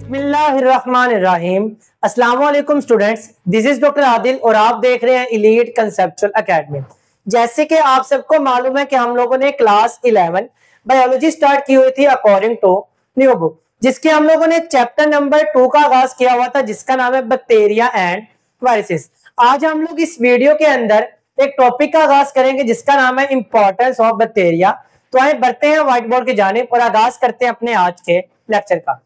बिस्मिल्लाहिर्रहमानिर्रहीम। अस्सलाम वालेकुम students, this is doctor Adil और आप देख रहे हैं एलीट कंसेप्चुअल एकेडमी। जैसे कि आप सबको मालूम है कि हम लोगों ने क्लास 11 बायोलॉजी स्टार्ट की हुई थी अकॉर्डिंग टू न्यू बुक, जिसके हम लोगों ने चैप्टर नंबर 2 का आगाज किया हुआ था, जिसका नाम है बैक्टीरिया एंड वायरसेस। आज हम लोग इस वीडियो के अंदर एक टॉपिक का आगाज करेंगे जिसका नाम है इंपॉर्टेंस ऑफ बैक्टीरिया। तो आए बढ़ते हैं व्हाइट बोर्ड की जानिब और आगाज करते हैं अपने आज के लेक्चर का।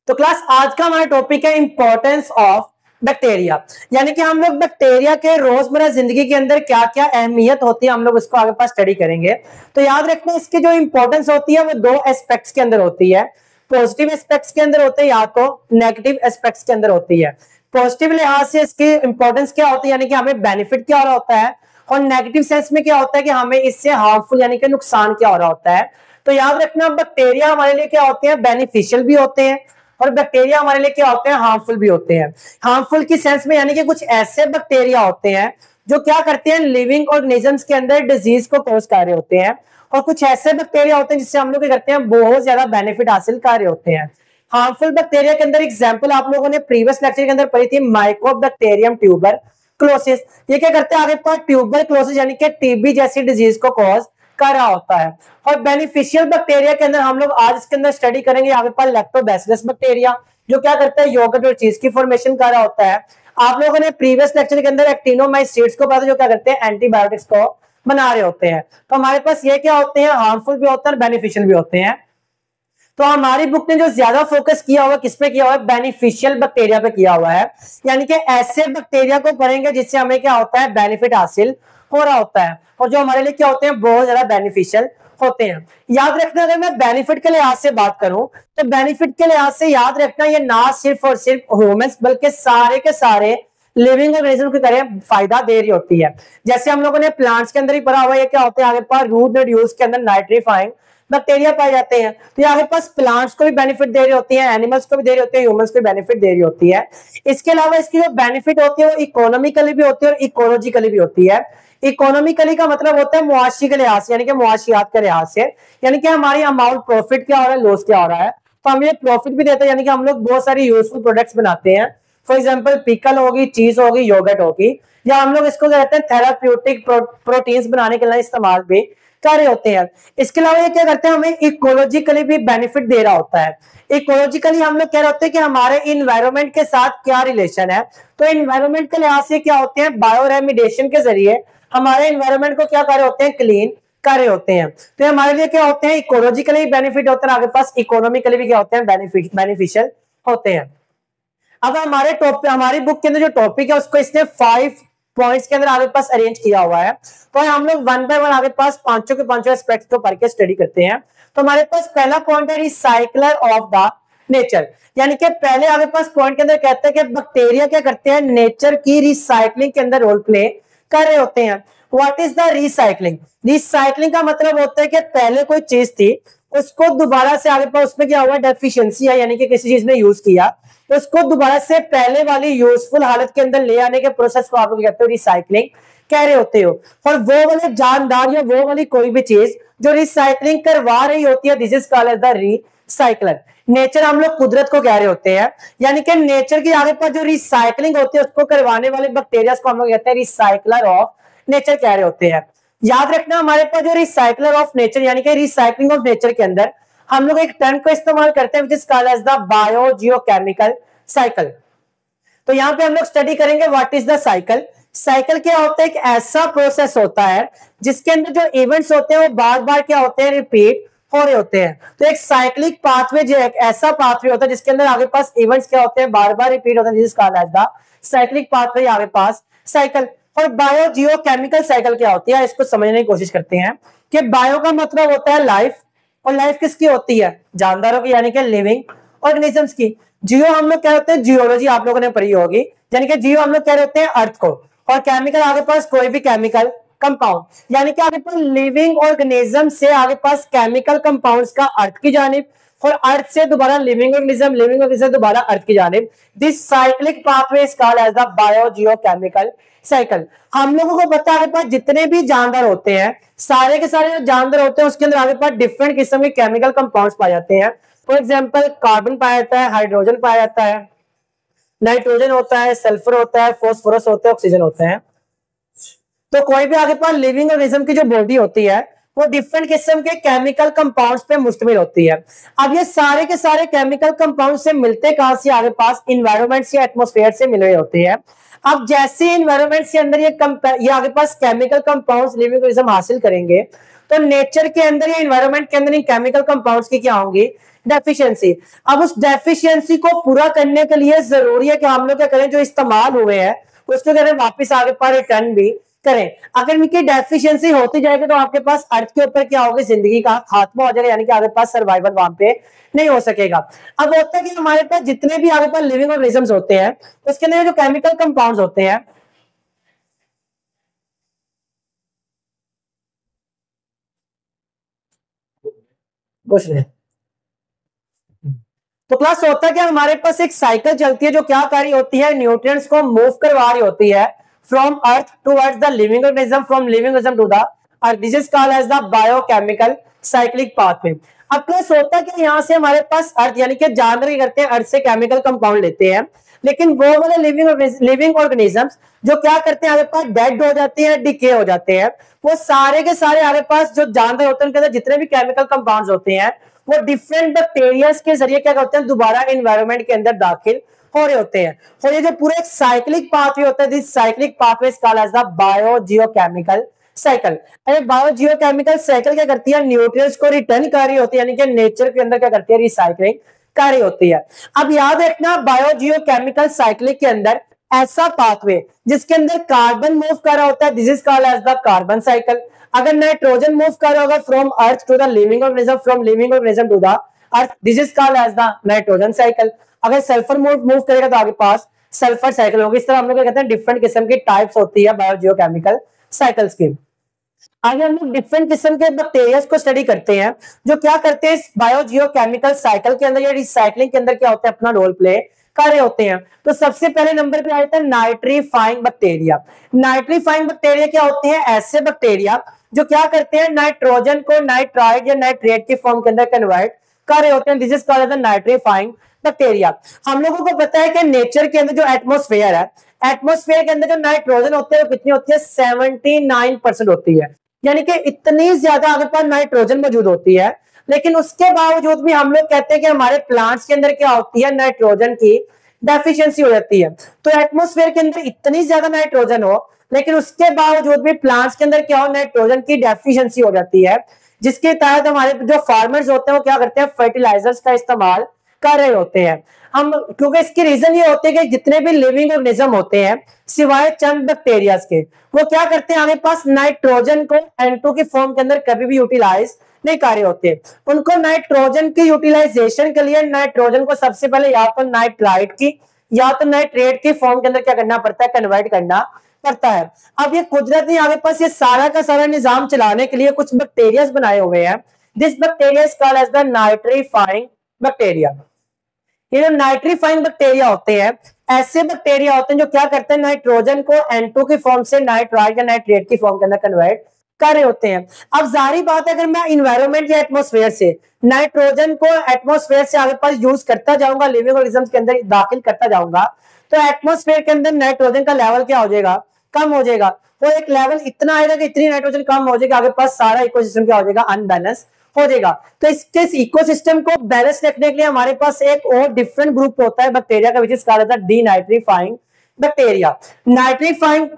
तो क्लास आज का हमारा टॉपिक है इंपॉर्टेंस ऑफ बैक्टीरिया, यानी कि हम लोग बैक्टीरिया के रोजमर्रा जिंदगी के अंदर क्या क्या अहमियत होती है हम लोग इसको आगे पास स्टडी करेंगे। तो याद रखना इसकी जो इंपॉर्टेंस होती है वो दो एस्पेक्ट्स के अंदर होती है, पॉजिटिव एस्पेक्ट्स के अंदर होते हैं या तो नेगेटिव एस्पेक्ट्स के अंदर होती है। पॉजिटिव लिहाज से इसकी इंपॉर्टेंस क्या होती है, यानी कि हमें बेनिफिट क्या हो रहा होता है, और नेगेटिव सेंस में क्या होता है कि हमें इससे हार्मफुल यानी कि नुकसान क्या हो रहा होता है। तो याद रखना बैक्टीरिया हमारे लिए क्या होते हैं, बेनिफिशियल भी होते हैं, और बैक्टीरिया हमारे लिए क्या होते हैं, हार्मफुल भी होते हैं। हार्मफुल की सेंस में यानी कि कुछ ऐसे बैक्टीरिया होते हैं जो क्या करते हैं, लिविंग ऑर्गेनिजम्स के अंदर डिजीज को कॉज कर रहे होते हैं, और कुछ ऐसे बैक्टीरिया होते हैं जिससे हम लोग क्या करते हैं, बहुत ज्यादा बेनिफिट हासिल कर रहे होते हैं। हार्मफुल बैक्टीरिया के अंदर एग्जांपल आप लोगों ने प्रीवियस लेक्चर के अंदर पढ़ी थी, माइकोबैक्टीरियम ट्यूबरक्लोसिस। ये क्या करते हैं, आगे पर ट्यूबरक्लोसिस यानी कि टीबी जैसी डिजीज को कॉज कर रहा होता है। और बेनिफिशियल बैक्टीरिया के अंदर हम लोग आज इसके अंदर स्टडी करेंगे आगे पर लैक्टोबैसिलस बैक्टीरिया, जो क्या करता है, योगर्ट और चीज की फॉर्मेशन कर रहा होता है। आप लोगों ने प्रीवियस लेक्चर के अंदर एक्टिनोमाइसीट्स को पढ़ा था, जो क्या करते हैं, एंटीबायोटिक्स को बना रहे होते हैं। तो हमारे पास ये क्या होते हैं, हार्मफुल भी होते हैं और बेनिफिशियल भी होते हैं। तो हमारी बुक ने जो ज्यादा फोकस किया हुआ किस पे किया हुआ है, बेनिफिशियल बैक्टीरिया पे किया हुआ है, यानी कि ऐसे बैक्टीरिया को पढ़ेंगे जिससे हमें क्या होता है, बेनिफिट हासिल हो रहा होता है, और जो हमारे लिए क्या होते हैं, बहुत ज्यादा बेनिफिशियल होते हैं। याद रखना, अगर मैं बेनिफिट के लिहाज से बात करूं तो बेनिफिट के लिहाज से याद रखना ये ना सिर्फ और सिर्फ ह्यूमंस बल्कि सारे के सारे लिविंग ऑर्गेनिज्म की तरह फायदा दे रही होती है। जैसे हम लोगों ने प्लांट्स के अंदर ही पढ़ा हुआ है, ये क्या होते हैं, आगे पास रूट नोड्यूल्स के अंदर नाइट्रीफाइंग बैक्टीरिया पाए जाते हैं। तो ये आगे पास प्लांट्स को भी बेनिफिट दे रही होती है, एनिमल्स को भी दे रही होती है, ह्यूमंस को भी बेनिफिट दे रही होती है। इसके अलावा इसकी जो बेनिफिट होती है वो इकोनॉमिकली भी होती है और इकोलॉजिकली भी होती है। इकोनॉमिकली का मतलब होता है मुआशी के लिहाज से, यानी कि मुआशियात के लिहाज से, यानी कि हमारी अमाउंट प्रॉफिट क्या हो रहा है, लॉस क्या हो रहा है। तो हम ये प्रॉफिट भी देते हैं, यानी कि हम लोग बहुत सारी यूजफुल प्रोडक्ट्स बनाते हैं। फॉर एग्जाम्पल पिकल होगी, चीज होगी, योगर्ट होगी, या हम लोग इसको कहते हैं थेराप्यूटिक प्रोटीन्स बनाने के लिए इस्तेमाल भी कर रहे होते हैं। इसके अलावा ये क्या करते हैं, हमें इकोलॉजिकली भी बेनिफिट दे रहा होता है। इकोलॉजिकली हम लोग कह रहे होते हैं कि हमारे इन्वायरमेंट के साथ क्या रिलेशन है। तो इन्वायरमेंट के लिहाज से क्या होते हैं, बायो रेमिडिएशन के जरिए हमारे इन्वायरमेंट को क्या कर रहे होते हैं, क्लीन कर रहे होते हैं। तो ये हमारे लिए क्या होते हैं, इकोलॉजिकली बेनिफिट होते हैं, आगे पास इकोनॉमिकली भी क्या होते हैं, बेनिफिशियल होते हैं। अब हमारी बुक के अंदर जो टॉपिक है उसको इसने 5 पॉइंट्स के अंदर आगे पास अरेंज किया हुआ है। तो हम लोग वन बाय वन आगे पास पांचों के पांचों एस्पेक्ट्स को पढ़ के स्टडी करते हैं। तो हमारे पास पहला पॉइंट है रिसाइकलर ऑफ द नेचर, यानी कि पहले आगे पास पॉइंट के अंदर कहते हैं कि बैक्टीरिया क्या करते हैं, नेचर की रिसाइकलिंग के अंदर रोल प्ले कर रहे होते हैं। What is the recycling? Recycling का मतलब होता है कि पहले कोई चीज थी उसको दोबारा से आगे पास उसमें क्या हुआ, डेफिशिएंसी है, यानी कि किसी चीज ने यूज किया तो उसको दोबारा से पहले वाली यूजफुल हालत के अंदर ले आने के प्रोसेस को आप लोग कहते हो रिसाइकलिंग कह रहे होते हो। और वो वाले जानदार या वो वाली कोई भी चीज जो रिसाइकलिंग करवा रही होती है, this is called as the recycler. Nature हम लोग कुदरत को कह रहे होते हैं, यानी कि नेचर की आगे पर जो रिसाइकलिंग होती है उसको करवाने वाले बैक्टीरिया को हम लोग कहते हैं रिसाइकलर ऑफ नेचर कह रहे होते हैं। याद रखना, हमारे पास जो रिसाइकलर ऑफ नेचर यानी कि रिसाइकलिंग ऑफ नेचर के अंदर हम लोग एक टर्म को इस्तेमाल करते हैं which is called as the biogeochemical cycle. तो यहाँ पे हम लोग स्टडी करेंगे what is the cycle. Cycle क्या होता है, एक ऐसा प्रोसेस होता है जिसके अंदर जो इवेंट्स होते हैं वो बार बार क्या होते हैं, रिपीट हो रहे होते हैं। तो एक साइक्लिक पाथवे जो एक ऐसा पाथवे होता है जिसके अंदर आगे पास इवेंट्स क्या होते हैं, बार बार रिपीट होते हैं, this is called as the cyclic pathway आगे पास साइकिल। और बायोजियोकेमिकल साइकिल क्या होती है, इसको समझने की कोशिश करते हैं कि बायो का मतलब होता है लाइफ, और लाइफ किसकी होती है, जानदारों की, यानी कि लिविंग ऑर्गेनिजम्स की। जियो हम लोग क्या होते हैं, जियोलॉजी आप लोगों ने पढ़ी होगी, यानी कि जियो हम लोग क्या होते हैं, अर्थ को, और केमिकल आगे पास कोई भी केमिकल कंपाउंड, यानी कि आगे पास लिविंग ऑर्गेनिज्म से आगे पास केमिकल कंपाउंड्स का अर्थ की जानिब, और अर्थ से दोबारा लिविंग ऑर्गेनिज्म दोबारा अर्थ की जानिब। This cyclic pathway is called as the biogeochemical cycle. हम लोगों को पता है जितने भी जानवर होते हैं सारे के सारे जो जानवर होते हैं उसके अंदर आगे पास डिफरेंट किस्म के केमिकल कंपाउंड्स पाए जाते हैं। फॉर एग्जांपल कार्बन पाया जाता है, हाइड्रोजन पाया जाता है, नाइट्रोजन होता है, सल्फर होता है, फास्फोरस होता है, ऑक्सीजन होता है। तो कोई भी आगे पास लिविंग ऑर्गेनिज्म की जो बॉडी होती है वो डिफरेंट किस्म के केमिकल कंपाउंड्स पे मुश्तमिल होती है। अब ये सारे के सारे केमिकल कंपाउंड से मिलते कहां से, आगे पास इन्वायरमेंट से, एटमॉस्फेयर से मिल रहे होते हैं। अब जैसे इन्वायरमेंट के अंदर ये आगे पास केमिकल कंपाउंड्स लिविंग ऑर्गेनिज्म हासिल करेंगे तो नेचर के अंदर या इन्वायरमेंट के अंदर इन केमिकल कंपाउंड्स की क्या होंगी, डेफिशिएंसी। अब उस डेफिशिएंसी को पूरा करने के लिए जरूरी है कि हम लोग क्या करें, जो इस्तेमाल हुए हैं उसको करें वापस आगे पर रिटर्न भी करें। अगर इनकी डेफिशिएंसी होती जाएगी तो आपके पास अर्थ के ऊपर क्या होगी, जिंदगी का खात्मा हो जाएगा, यानी कि आगे पास सर्वाइवल वहां पे नहीं हो सकेगा। अब होता है कि हमारे पास जितने भी आगे पास लिविंग ऑर्गेनिजम्स होते हैं उसके अंदर जो केमिकल कंपाउंड्स होते हैं कुछ नहीं, तो क्लास होता है कि हमारे पास एक साइकिल चलती है जो क्या कर रही होती है, न्यूट्रिएंट्स को मूव करवा रही होती है from earth towards the living organism, from living organism to the earth. This is called as the biochemical cyclic pathway. अब क्लास होता है कि यहाँ से हमारे पास अर्थ यानी कि जानवर क्या करते हैं, अर्थ से केमिकल कंपाउंड लेते हैं, लेकिन वो वाले लिविंग ऑर्गेनिजम्स जो क्या करते हैं, आगे पास डेड हो जाते हैं, डिके हो जाते हैं, वो सारे के सारे आगे पास जो जानवर होते हैं उनके अंदर जितने भी केमिकल कंपाउंड्स होते हैं वो डिफरेंट बैक्टीरिया के जरिए क्या करते हैं, दोबारा एनवायरनमेंट के अंदर दाखिल हो रहे होते हैं। और ये जो पूरा एक साइक्लिक पाथवे होता है, this cyclic pathway is called as the biogeochemical cycle. अरे बायोजियोकेमिकल साइकिल क्या करती है, न्यूट्रिएंट्स को रिटर्न कर रही होती है, यानी कि नेचर के अंदर क्या करती है, रिसाइकलिंग कर रही होती है। अब याद रखना बायोजियोकेमिकल साइकिल के अंदर ऐसा पाथवे जिसके अंदर कार्बन मूव कर रहा होता है, this is called as the carbon cycle. अगर नाइट्रोजन मूव कर रहा होगा from earth to the living organism, from living organism to the earth, this is called as the nitrogen cycle. अगर सल्फर मूव करेगा तो आगे पास सल्फर साइकिल होगी। इस तरह हम लोग कहते हैं डिफरेंट किस्म की टाइप्स होती है बायोजियोकेमिकल साइकिल्स की। आगे हम लोग डिफरेंट किस्म के बैक्टीरिया को स्टडी करते हैं जो क्या करते हैं बायोजियोकेमिकल साइकिल के अंदर या रिसाइकलिंग के अंदर क्या होता है, अपना रोल प्ले कर रहे होते हैं। तो सबसे पहले नंबर पे आता है नाइट्रीफाइंग बैक्टीरिया। नाइट्रीफाइंग बैक्टीरिया क्या होते हैं, ऐसे बैक्टीरिया जो क्या करते हैं, नाइट्रोजन को नाइट्राइड या नाइट्रेट के फॉर्म के अंदर कन्वर्ट कर रहे होते हैं, this is called the nitrifying bacteria. हम लोगों को पता है कि नेचर के अंदर जो एटमॉस्फेयर है, एटमॉस्फेयर के अंदर जो नाइट्रोजन होते हैं वो कितनी होती है, 79% होती है, यानी कि इतनी ज्यादा आगे पास नाइट्रोजन मौजूद होती है। लेकिन उसके बावजूद भी हम लोग कहते हैं कि हमारे प्लांट्स के अंदर क्या होती है, नाइट्रोजन की डेफिशिएंसी हो जाती है। तो एटमॉस्फेयर के अंदर इतनी ज्यादा नाइट्रोजन हो लेकिन उसके बावजूद भी प्लांट्स के अंदर क्या हो, नाइट्रोजन की डेफिशिएंसी हो जाती है, जिसके तहत हमारे जो फार्मर्स होते हैं वो क्या करते हैं, फर्टिलाइजर्स का इस्तेमाल कर रहे होते हैं। हम क्योंकि इसकी रीजन ये होती है कि जितने भी लिविंग ऑर्गेनिज्म होते हैं सिवाय चंद बैक्टीरिया के, वो क्या करते हैं, आगे पास नाइट्रोजन को N2 की फॉर्म के अंदर कभी भी यूटिलाइज नहीं कर रहे होते। उनको नाइट्रोजन की यूटिलाइजेशन के लिए नाइट्रोजन को सबसे पहले या तो नाइट्राइट की या तो नाइट्रेट की फॉर्म के अंदर क्या करना पड़ता है, कन्वर्ट करना पड़ता है। अब ये कुदरत ने आगे पास ये सारा का सारा निजाम चलाने के लिए कुछ बैक्टीरिया बनाए हुए हैं, this bacteria is called as the nitrifying bacteria. ये जो नाइट्रीफाइंग बैक्टीरिया होते हैं ऐसे बैक्टीरिया होते हैं जो क्या करते हैं, नाइट्रोजन को N2 की फॉर्म से नाइट्राइड या नाइट्रेट की फॉर्म के अंदर कन्वर्ट कर रहे होते हैं। अब जारी बात है अगर मैं इन्वायरमेंट या एटमॉस्फेयर से नाइट्रोजन को एटमॉस्फेयर से आगे पास यूज करता जाऊंगा, लिविंग ऑर्गेनिजम्स के अंदर दाखिल करता जाऊंगा, तो एटमॉस्फेयर के अंदर नाइट्रोजन का लेवल क्या हो जाएगा, कम हो जाएगा। तो एक लेवल इतना आएगा कि इतनी नाइट्रोजन कम हो जाएगा, आगे पास सारा इकोसिस्टम क्या हो जाएगा, अनबैलेंस हो जाएगा। तो इसके इकोसिस्टम को बैलेंस रखने के लिए हमारे पास एक और डिफरेंट ग्रुप होता है बैक्टीरिया का, विच is called the denitrifying bacteria. Nitrifying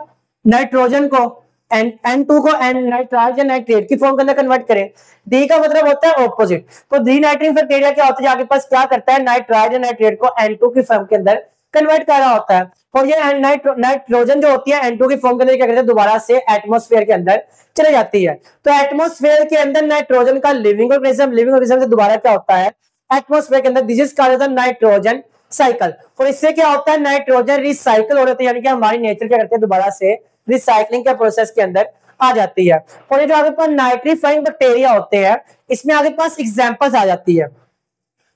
nitrogen को N2 को नाइट्राइड या नाइट्रेट की फॉर्म के अंदर कन्वर्ट करें, डी का मतलब होता है ऑपोजिट। तो डीनाइट्रिंग बैक्टीरिया क्या होता है, आगे पास क्या करता है, नाइट्राइड या नाइट्रेट को N2 की फॉर्म के अंदर कन्वर्ट कर रहा होता है। और ये नाइट्रोजन जो होती है N2 की फॉर्म के अंदर क्या करते हैं, दोबारा से एटमॉस्फेयर के अंदर चले जाती है। तो एटमॉस्फेयर के अंदर नाइट्रोजन का लिविंग ऑर्गेनिज्म से दोबारा क्या होता है, एटमॉस्फेयर के अंदर, this is called the nitrogen cycle. और इससे क्या होता है, नाइट्रोजन रिसाइकिल हो जाती है, यानी कि हमारी नेचर क्या करते हैं, दोबारा से रिसाइकलिंग के प्रोसेस के अंदर आ जाती है। और ये जो आगे पास नाइट्रीफाइंग बैक्टीरिया होते हैं इसमें आगे पास एग्जांपल्स आ जाती है।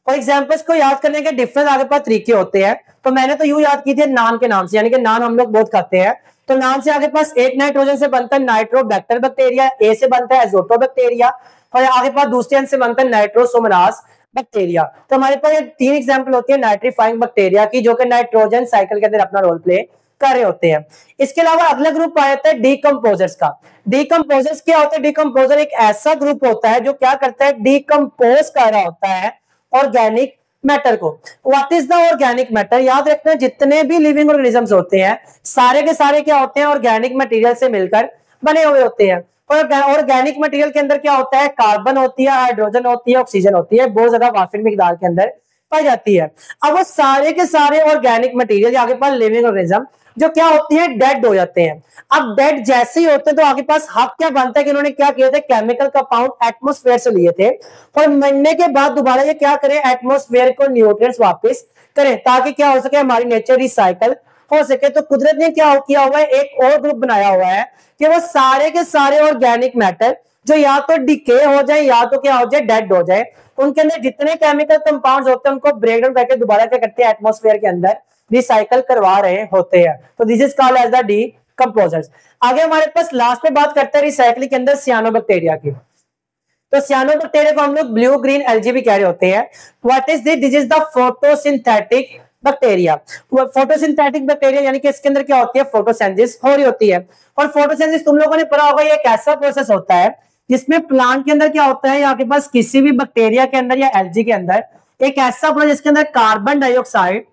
फॉर एग्जाम्पल्स को याद करने के डिफरेंट आगे पास तरीके होते हैं। तो मैंने तो यूं याद की थी नान के नाम से, यानी कि नान हम लोग बहुत खाते हैं। तो नान से आगे पास एक नाइट्रोजन से बनता है नाइट्रोबैक्टर बैक्टीरिया, ए से बनता है एजोटोबैक्टीरिया, और आगे पास दूसरे एंड से बनता है नाइट्रोसोमनास बैक्टीरिया। तो हमारे पास ये 3 एग्जांपल होती है नाइट्रीफाइंग बैक्टीरिया की, जो कि नाइट्रोजन साइकिल के अंदर अपना रोल प्ले कर रहे होते हैं। इसके अलावा अगला ग्रुप आ जाता है डीकंपोजर्स का। डीकंपोजर्स क्या होता है? डीकंपोजर एक ऐसा ग्रुप होता है जो क्या करता है, डीकंपोज कर रहा होता है ऑर्गेनिक मैटर को। What is the organic matter? याद रखना जितने भी लिविंग ऑर्गेनिजम्स होते हैं सारे के सारे क्या होते हैं, ऑर्गेनिक मटेरियल से मिलकर बने हुए होते हैं। और ऑर्गेनिक मटेरियल के अंदर क्या होता है, कार्बन होती है, हाइड्रोजन होती है, ऑक्सीजन होती है, बहुत ज्यादा वाफिर मिकदार के अंदर पाई जाती है। अब वो सारे के सारे ऑर्गेनिक मटेरियल आगे पास लिविंग ऑर्गेनिज्म जो क्या होती है, डेड हो जाते हैं। अब डेड जैसे ही होते हैं तो आगे पास हक क्या बनता है कि इन्होंने क्या किया था, केमिकल कंपाउंड एटमॉस्फेयर से लिए थे, और मरने के बाद दोबारा ये क्या करें, एटमॉस्फेयर को न्यूट्रिएंट्स वापस करें ताकि क्या हो सके, हमारी नेचर रिसाइकल हो सके। तो कुदरत ने क्या किया हुआ है, एक और ग्रुप बनाया हुआ है कि वो सारे के सारे ऑर्गेनिक मैटर जो या तो डिके हो जाए या तो क्या हो जाए, डेड हो जाए, उनके अंदर जितने केमिकल कंपाउंड्स होते हैं उनको ब्रेक डाउन करके दोबारा क्या करते हैं, एटमॉस्फेयर के अंदर रिसाइकल करवा रहे होते हैं। तो this is called as the decomposers. आगे हमारे पास लास्ट में बात करते हैं रिसाइकलिंग के अंदर सियानोबैक्टीरिया की। तो सियानोबैक्टीरिया को हम लोग ब्लू ग्रीन एल्गी भी कह रहे होते हैं। What is this? This is the photosynthetic bacteria. Photosynthetic bacteria यानी कि इसके अंदर क्या होती है, फोटोसिंथेसिस हो रही होती है। और फोटोसिंथेसिस तुम लोगों ने पढ़ा होगा, ये एक ऐसा प्रोसेस होता है जिसमें प्लांट के अंदर क्या होता है, आपके पास किसी भी बैक्टीरिया के अंदर या एल्गी के अंदर एक ऐसा प्रोसेस जिसके अंदर कार्बन डाइऑक्साइड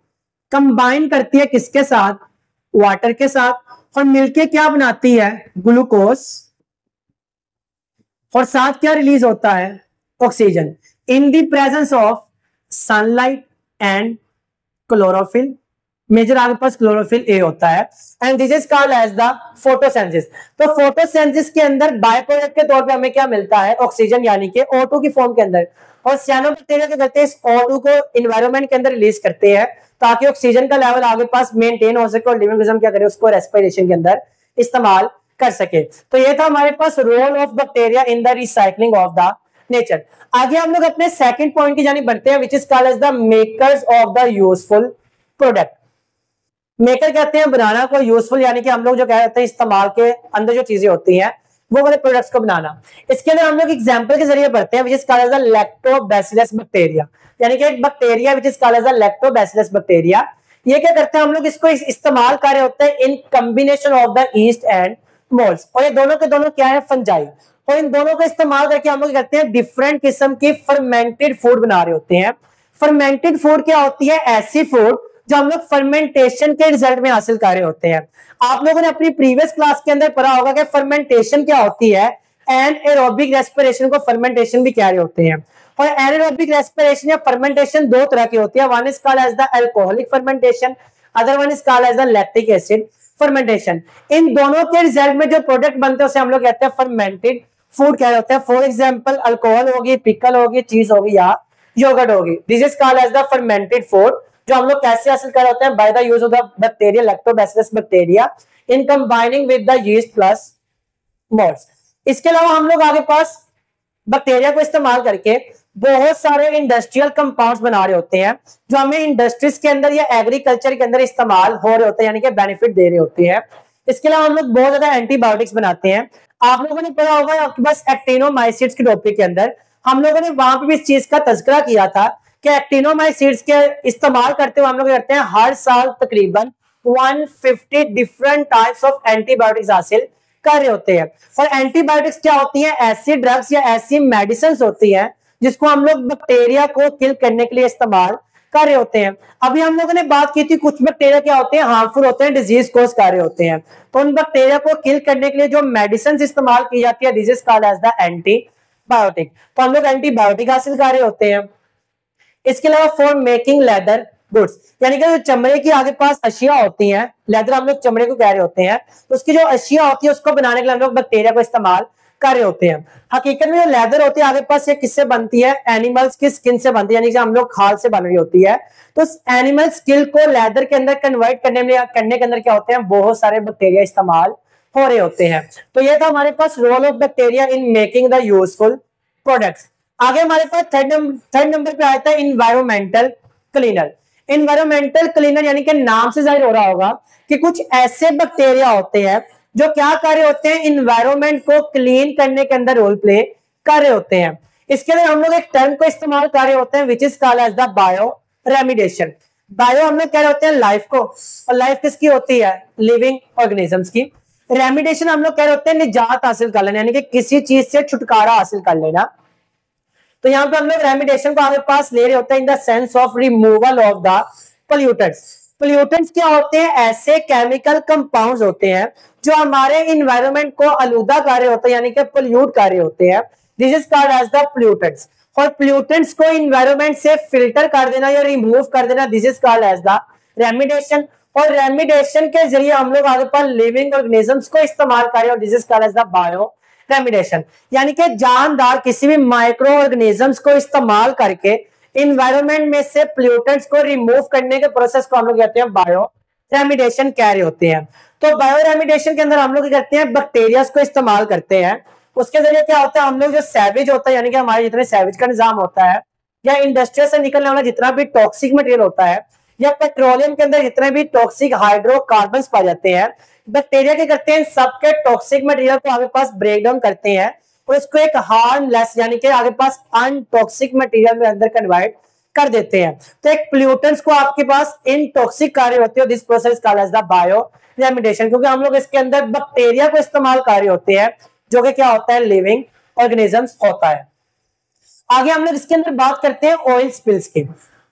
कंबाइन करती है किसके साथ, वाटर के साथ, और मिलके क्या बनाती है, ग्लूकोज, और साथ क्या रिलीज होता है, oxygen, in the presence of sunlight and chlorophyll. Major आपके पास क्लोरोफिल ए होता है, and this is called as the photosynthesis. तो फोटोसिंथेसिस के अंदर बाय प्रोडक्ट के तौर पे हमें क्या मिलता है, ऑक्सीजन, यानी कि O2 की फॉर्म के अंदर। और सियानोबैक्टीरिया क्या करते हैं, इस O2 को एनवायरनमेंट के अंदर रिलीज करते हैं ताकि ऑक्सीजन का लेवल आगे पास मेंटेन हो सके और लिविंग ऑर्गेनिज्म क्या करे, उसको रेस्पिरेशन के अंदर इस्तेमाल कर सके। तो ये था हमारे पास role of bacteria in the recycling of the nature. आगे हम लोग अपने सेकंड पॉइंट की जानी बढ़ते हैं, which is called as the makers of the useful product. Maker कहते हैं बनाना को, यूजफुल यानी कि हम लोग जो कहते हैं इस्तेमाल के अंदर जो चीजें होती हैं वो वाले प्रोडक्ट्स को बनाना। इसके अंदर हम लोग एग्जांपल के जरिए पढ़ते हैं, which is called as the lactobacillus bacteria, यानी कि एक bacteria which is called as the lactobacillus bacteria. ये क्या करते हैं, हम लोग इसको इस्तेमाल कर रहे होते हैं in combination of the east and moulds. और ये दोनों के दोनों क्या है, फंजाई। और इन दोनों का इस्तेमाल करके हम लोग करते हैं डिफरेंट किस्म की फर्मेंटेड फूड बना रहे होते हैं। फर्मेंटेड फूड क्या होती है, ऐसी फूड जो हम लोग फर्मेंटेशन के रिजल्ट में हासिल कर रहे होते हैं। आप लोगों ने अपनी प्रीवियस क्लास के अंदर पढ़ा होगा कि फर्मेंटेशन क्या होती है, एनाएरोबिक रेस्पिरेशन को फर्मेंटेशन भी कह रहे होते हैं। और एनाएरोबिक रेस्पिरेशन या फर्मेंटेशन दो तरह की होती है, one is called as the alcoholic fermentation, other one is called as the lactic acid fermentation. इन दोनों के रिजल्ट में जो प्रोडक्ट बनते हैं उसे हम लोग कहते हैं फर्मेंटेड फूड कह रहे होते हैं। फॉर एग्जाम्पल अल्कोहल होगी, पिकल होगी, चीज होगी या योगर्ट होगी। This is called as the fermented food, जो हम लोग कैसे हासिल कर रहे होते हैं, by the use of the bacteria lactobacillus bacteria in combining with the yeast plus molds. इसके अलावा हम लोग आगे पास बैक्टीरिया को इस्तेमाल करके बहुत सारे इंडस्ट्रियल कंपाउंड्स बना रहे होते हैं जो हमें इंडस्ट्रीज के अंदर या एग्रीकल्चर के अंदर इस्तेमाल हो रहे होते हैं, यानी कि बेनिफिट दे रहे होते हैं। इसके अलावा हम लोग बहुत ज्यादा एंटीबायोटिक्स बनाते हैं। आप लोगों ने पढ़ा होगा आपके पास एक्टिनोमाइसिड्स के टॉपिक के अंदर, हम लोगों ने वहां पे भी इस चीज का तज़किरा किया था कि एक्टिनोमाइसिड्स के इस्तेमाल करते हुए हम लोग करते हैं हर साल तकरीबन 150 डिफरेंट टाइप्स ऑफ एंटीबायोटिक्स हासिल कर रहे होते हैं। और एंटीबायोटिक्स क्या होती है, ऐसी ड्रग्स या ऐसी मेडिसिन होती है जिसको हम लोग बैक्टीरिया को किल करने के लिए इस्तेमाल कर रहे होते हैं। अभी हम लोगों ने बात की थी कुछ बैक्टीरिया क्या होते हैं, हार्मफुल होते हैं, डिजीज कोज कर रहे होते हैं। तो उन बैक्टीरिया को किल करने के लिए जो मेडिसिन इस्तेमाल की जाती है, this is called as the antibiotic. तो हम लोग एंटीबायोटिक हासिल कर रहे होते हैं। इसके अलावा फॉर मेकिंग लेदर गुड्स, यानी कि जो चमड़े की आगे पास अशिया होती हैं, लेदर हम लोग चमड़े को कह रहे होते हैं, तो उसकी जो अशिया होती है उसको बनाने के लिए हम लोग बैक्टीरिया को इस्तेमाल कर रहे होते हैं। हकीकत में जो लेदर होती है आगे पास ये किससे बनती है, एनिमल्स की स्किन से बनती है, यानी कि हम लोग खाल से बन रही होती है। तो एनिमल स्किन को लेदर के अंदर कन्वर्ट करने के अंदर क्या होते हैं, बहुत सारे बैक्टीरिया इस्तेमाल हो रहे होते हैं। तो ये था हमारे पास role of bacteria in making the useful products. आगे हमारे पास थर्ड नंबर पे आता है इन्वायरमेंटल क्लीनर। इन्वायरमेंटल क्लीनर यानी कि नाम से जाहिर हो रहा होगा कि कुछ ऐसे बैक्टीरिया होते हैं जो क्या कर रहे होते हैं, इन्वायरमेंट को क्लीन करने के अंदर रोल प्ले कर रहे होते हैं। इसके अंदर हम लोग एक टर्म को इस्तेमाल कर रहे होते हैं which is called as the bioremediation. Bio हम लोग कह रहे होते हैं लाइफ को, और लाइफ किसकी होती है, लिविंग ऑर्गेनिजम्स की। रेमिडेशन हम लोग कह रहे होते हैं निजात हासिल कर लेना, यानी कि किसी चीज से छुटकारा हासिल कर लेना। तो यहाँ पे हम लोग रेमिडेशन को आगे पास ले रहे होते हैं in the sense of removal of the pollutants. Pollutants क्या होते हैं, ऐसे केमिकल कंपाउंड्स होते हैं जो हमारे इन्वायरमेंट को आलूदा कर रहे होते हैं, यानी कि पोल्यूट कर रहे होते हैं। This is called as the pollutants. और पोल्यूटेंट्स को इन्वायरमेंट से फिल्टर कर देना या रिमूव कर देना, this is called as the remediation. और रेमिडेशन के जरिए हम लोग आगे पर लिविंग ऑर्गेनिजम्स को इस्तेमाल करें, और this is called as the bioremediation. यानी कि जानदार किसी भी माइक्रो ऑर्गेनिजम्स को इस्तेमाल करके इन्वायरमेंट में से पोल्यूटेंट्स को रिमूव करने के प्रोसेस को हम लोग कहते हैं बायो रेमिडेशन कह रहे होते हैं। तो बायो रेमिडेशन के अंदर हम लोग करते हैं बैक्टीरिया को इस्तेमाल करते हैं। उसके जरिए क्या होता है, हम लोग जो सैवेज होता है, यानी कि हमारे जितने सैवेज का निजाम होता है, या इंडस्ट्री से निकलने वाला जितना भी टॉक्सिक मटेरियल होता है, या पेट्रोलियम के अंदर जितने भी टॉक्सिक हाइड्रोकार्बन पाए जाते हैं, बैक्टीरिया क्या करते हैं, सबके टॉक्सिक मटेरियल को आगे पास ब्रेक डाउन करते हैं और इसको एक हार्मलेस यानी कि आगे पास अनटॉक्सिक मटेरियल में अंदर कन्वर्ट कर देते हैं। तो एक पोल्यूटेंट्स को आपके पास इनटॉक्सिक कार्य होते हैं, this process called as the bioremediation, क्योंकि हम लोग इसके अंदर बैक्टीरिया को इस्तेमाल कर रहे होते हैं जो कि क्या होता है, लिविंग ऑर्गेनिजम्स होता है। आगे हम लोग इसके अंदर बात करते हैं ऑयल स्पिल्स की।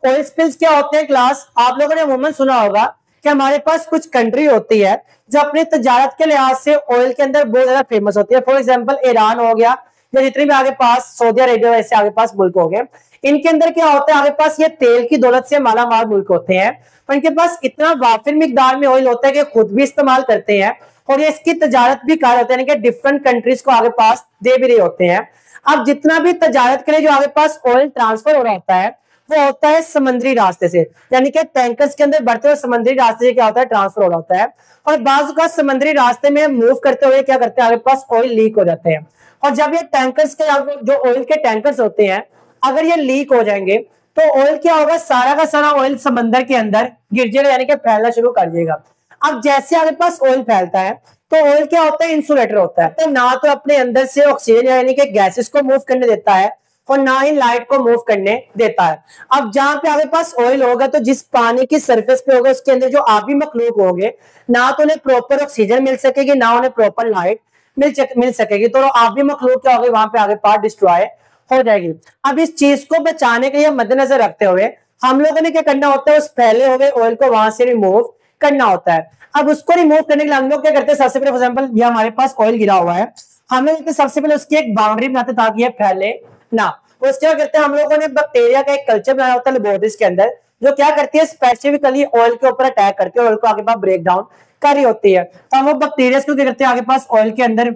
ऑयल स्पिल्स क्या होते हैं क्लास, आप लोगों ने अमूमन सुना होगा कि हमारे पास कुछ कंट्री होती है जो अपने तजारत के लिहाज से ऑयल के अंदर बहुत ज्यादा फेमस होती है। फॉर एग्जांपल ईरान हो गया, या जितने भी आगे पास सऊदी अरेबिया ऐसे आगे पास मुल्क हो गए, इनके अंदर क्या होता है, आगे पास ये तेल की दौलत से मालामाल मुल्क होते हैं, और इनके पास इतना वाफिर मिकदार में ऑयल होता है कि खुद भी इस्तेमाल करते हैं और ये इसकी तजारत भी कर होते हैं, यानी कि डिफरेंट कंट्रीज को आगे पास दे भी रहे होते हैं। अब जितना भी तजारत के लिए जो आगे पास ऑयल ट्रांसफर हो रहा होता है वो होता है समुद्री रास्ते से, यानी कि टैंकर्स के अंदर बढ़ते हुए समुद्री रास्ते से क्या होता है, ट्रांसफर हो रहा होता है। और बाज़ का समुद्री रास्ते में मूव करते हुए क्या करते हैं, आगे पास ऑयल लीक हो जाते हैं। और जब ये टैंकर्स के जो ऑयल के टैंकर्स होते हैं, अगर ये लीक हो जाएंगे तो ऑयल क्या होगा, सारा का सारा ऑयल समंदर के अंदर गिर जाएगा, यानी कि फैलना शुरू कर देगा। अब जैसे आगे पास ऑयल फैलता है तो ऑयल क्या होता है, इंसुलेटर होता है, तो ना तो अपने अंदर से ऑक्सीजन यानी कि गैसेस को मूव करने देता है और ना ही लाइट को मूव करने देता है। अब जहां पे आगे पास ऑयल होगा तो जिस पानी की सरफेस पे होगा उसके अंदर जो आबी मखलूक होंगे, ना तो उन्हें प्रॉपर ऑक्सीजन मिल सकेगी, ना उन्हें प्रॉपर लाइट मिल सकेगी, तो आबी मखलूक क्या होगी, वहां पे आगे पास डिस्ट्रॉय हो जाएगी। अब इस चीज को बचाने के लिए मद्देनजर रखते हुए हम लोगों ने क्या करना होता है, उस फैले हुए ऑयल को वहां से रिमूव करना होता है। अब उसको रिमूव करने के लिए हम लोग क्या करते हैं, सबसे पहले फॉर एग्जांपल ये हमारे पास ऑयल गिरा हुआ है, हम लोग सबसे पहले उसकी एक बाउंड्री बनाते ताकि ये फैले ना। उसके क्या करते हैं, हम लोगों ने बैक्टीरिया का एक कल्चर बनाया होता है लेबोरेटरीज के अंदर, जो क्या करती है स्पेसिफिकली ऑयल के ऊपर अटैक करती है, ऑयल को आगे पास ब्रेक डाउन कर रही होती है। तो हम वो बैक्टीरिया को क्या करते हैं, आगे पास ऑयल के अंदर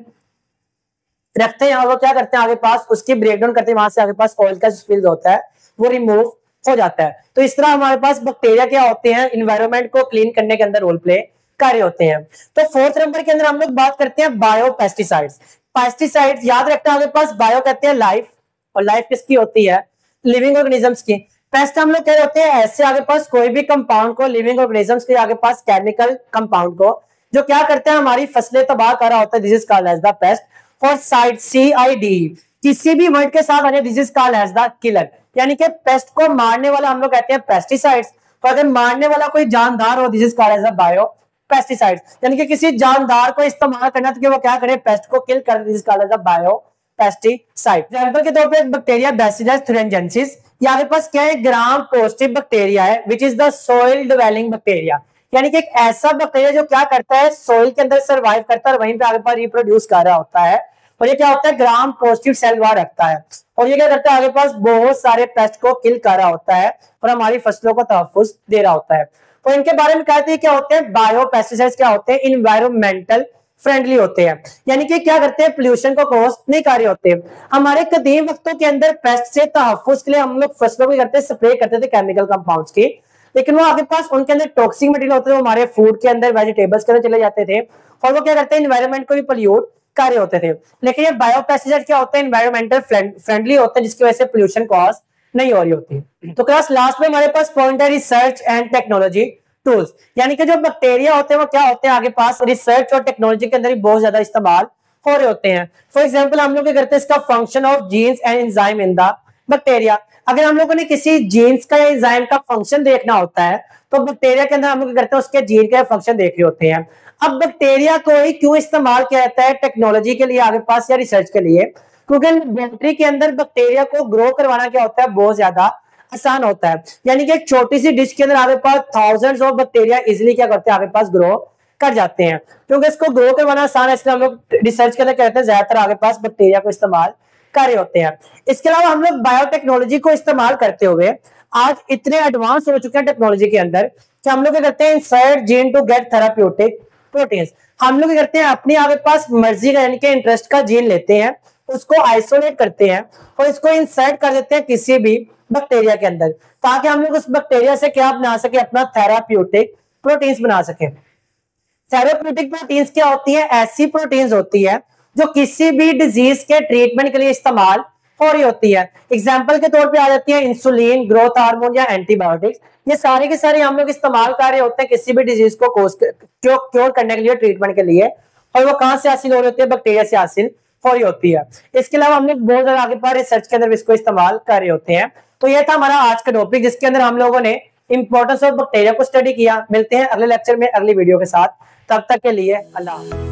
रखते हैं और वो क्या करते हैं, आगे पास उसकी ब्रेक डाउन करते हैं, वहां से आगे पास ऑयल का स्पिल होता है वो रिमूव हो जाता है। तो इस तरह हमारे पास बैक्टीरिया क्या होते हैं, इन्वायरमेंट को क्लीन करने के अंदर रोल प्ले कर रहे होते हैं। तो फोर्थ नंबर के अंदर हम लोग बात करते हैं बायो पेस्टिसाइड्स। पेस्टिसाइड्स याद रखना, आगे पास बायो कहते हैं लाइफ, और लाइफ किसकी होती है, लिविंग ऑर्गेनिजम्स की। पेस्ट हम लोग कह रहे होते हैं ऐसे आगे पास कोई भी कंपाउंड को, लिविंग ऑर्गेनिजम्स के आगे पास केमिकल कंपाउंड को जो क्या करते हैं, हमारी फसलें तबाह कर रहा होता है, this is called as the pest. और साइड CID किसी भी वर्ड के साथ आ जाए, this is called as the killer, यानी कि पेस्ट को मारने वाला हम लोग कहते हैं पेस्टिसाइड्स। तो अगर मारने वाला कोई जानदार हो, this is called as the biopesticides, यानी कि किसी जानदार को इस्तेमाल करना तो वो क्या करे, पेस्ट को किल कर, this is called as the biopesticide. Example के तौर पे बैक्टीरिया बैसिलस थुरिनजेंसिस, यहाँ पास क्या है, ग्राम पॉजिटिव बैक्टीरिया है which is the soil dwelling bacteria, यानी कि एक ऐसा बैक्टीरिया जो क्या करता है, सॉइल के अंदर सर्वाइव करता है और वहीं पे आगे पर रिप्रोड्यूस कर रहा होता है। और ये क्या होता है, ग्राम पॉजिटिव सेल वहां रखता है और ये क्या करता है, आगे पास बहुत सारे पेस्ट को किल कर रहा होता है और हमारी फसलों को तहफ्फुज दे रहा होता है। तो इनके बारे में कहते हैं क्या होते हैं, बायो पेस्टिसाइड्स क्या होते हैं, इन्वायरमेंटल फ्रेंडली होते हैं, यानी कि क्या करते हैं, पोल्यूशन को कॉज नहीं कर रहे होते। हमारे कदीम वक्तों के अंदर पेस्ट से तहफ्फुज के लिए हम लोग फसलों को करते स्प्रे करते थे केमिकल कंपाउंड्स की, लेकिन वो आगे पास उनके अंदर टॉक्सिक मटेरियल होते थे, वो हमारे फूड के अंदर, वेजिटेबल्स के अंदर चले जाते थे और वो क्या करते हैं, एनवायरनमेंट को भी पोल्यूट कार्य होते थे। लेकिन ये बायोपेस्टिसाइड क्या होते हैं, एनवायरमेंटल फ्रेंडली होते हैं, जिसकी वजह से पोल्यूशन कॉज नहीं हो रही होती। तो क्लास लास्ट में हमारे पास पॉइंट है रिसर्च एंड टेक्नोलॉजी टूल्स, यानी कि जो बैक्टीरिया होते हैं वो क्या होते हैं, आगे पास रिसर्च और टेक्नोलॉजी के अंदर ही बहुत ज्यादा इस्तेमाल हो रहे होते हैं। फॉर एग्जाम्पल हम लोग क्या करते हैं, इसका function of genes and enzyme in the bacteria. अगर हम लोगों ने किसी जीन्स का या एंजाइम का फंक्शन देखना होता है तो बैक्टीरिया के अंदर हम लोग क्या करते हैं, उसके जीन का फंक्शन देख रहे होते हैं। अब बैक्टीरिया को ही क्यों इस्तेमाल किया जाता है टेक्नोलॉजी के लिए आगे पास या रिसर्च के लिए, क्योंकि लेबोरेटरी के अंदर बैक्टीरिया को ग्रो करवाना क्या होता है, बहुत ज्यादा आसान होता है। यानी कि एक छोटी सी डिश के अंदर आगे पास थाउजेंड्स ऑफ बैक्टीरिया इजिली क्या करते हैं, आगे पास ग्रो कर जाते हैं। क्योंकि इसको ग्रो करवाना आसान है, इसलिए हम लोग रिसर्च के अंदर कहते हैं ज्यादातर आगे पास बैक्टीरिया को इस्तेमाल कर रहे होते हैं। इसके अलावा हम लोग बायोटेक्नोलॉजी को इस्तेमाल करते हुए आज इतने एडवांस हो चुके हैं टेक्नोलॉजी के अंदर कि हम लोग क्या करते हैं, insert gene to get therapeutic proteins. हम लोग क्या करते हैं, अपनी आगे पास मर्जी का यानी कि इंटरेस्ट का जीन लेते हैं, उसको आइसोलेट करते हैं और इसको इंसर्ट कर देते हैं किसी भी बैक्टीरिया के अंदर, ताकि हम लोग उस बैक्टीरिया से क्या बना सके, अपना थेराप्यूटिक प्रोटीन्स बना सके। थेराप्यूटिक प्रोटीन्स क्या होती है, ऐसी प्रोटीन्स होती है जो किसी भी डिजीज के ट्रीटमेंट के लिए इस्तेमाल हो रही होती है। एग्जाम्पल के तौर पे आ जाती है इंसुलिन, ग्रोथ हार्मोन या एंटीबायोटिक्स। ये सारे के सारे हम लोग इस्तेमाल कर रहे होते हैं किसी भी डिजीज को क्योर करने के लिए, ट्रीटमेंट के लिए, और वो कहां से हासिल हो रही होती है, बैक्टीरिया से हासिल हो रही होती है। इसके अलावा हम लोग बहुत ज्यादा आगे पर रिसर्च के अंदर इसको इस्तेमाल कर रहे होते हैं। तो ये था हमारा आज का टॉपिक, जिसके अंदर हम लोगों ने इंपॉर्टेंस ऑफ बैक्टीरिया को स्टडी किया। मिलते हैं अगले लेक्चर में अगली वीडियो के साथ, तब तक के लिए अल्लाह।